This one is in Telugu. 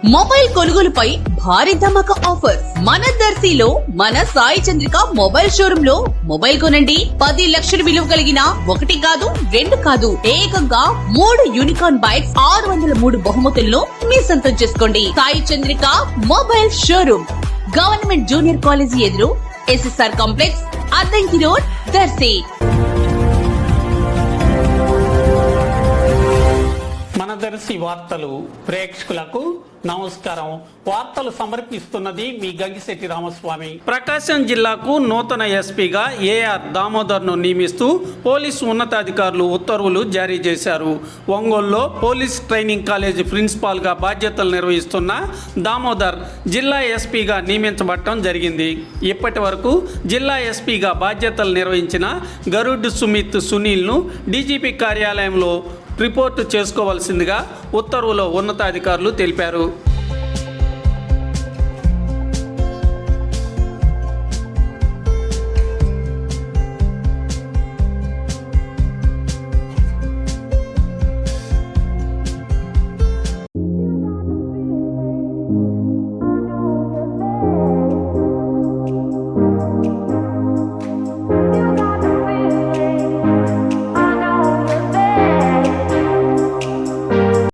మొబైల్ కొనుగోలుపై భారీ ధమాకా ఆఫర్ మన దర్శిలో మన సాయి చంద్రిక మొబైల్ షోరూమ్ లో మొబైల్ కొనండి 10 లక్షల విలువ కలిగిన 1 కాదు 2 కాదు ఏకంగా 3 యూనికార్న్ బైక్స్ 603 బహుమతులను మీ సొంతం చేసుకోండి. Sai Chandrika mobile showroom government junior college ఎదురు SSR complex Addanki road Darsi. మన దర్శి వార్తలు ప్రేక్షకులకు నమస్కారం. వార్తలు సమర్పిస్తున్నది మీ గంగిశెట్టి రామస్వామి. ప్రకాశం జిల్లాకు నూతన ఎస్పీగా ఏఆర్ దామోదర్ ను నియమిస్తూ పోలీసు ఉన్నతాధికారులు ఉత్తర్వులు జారీ చేశారు. ఒంగోలులో పోలీస్ ట్రైనింగ్ కాలేజీ ప్రిన్సిపాల్ గా బాధ్యతలు నిర్వహిస్తున్న దామోదర్ జిల్లా ఎస్పీగా నియమించబడటం జరిగింది. ఇప్పటి వరకు జిల్లా ఎస్పీగా బాధ్యతలు నిర్వహించిన గరుడ్ సుమిత్ సునీల్ ను డీజీపీ కార్యాలయంలో రిపోర్టు చేసుకోవాల్సిందిగా ఉత్తర్వులో ఉన్నతాధికారులు తెలిపారు.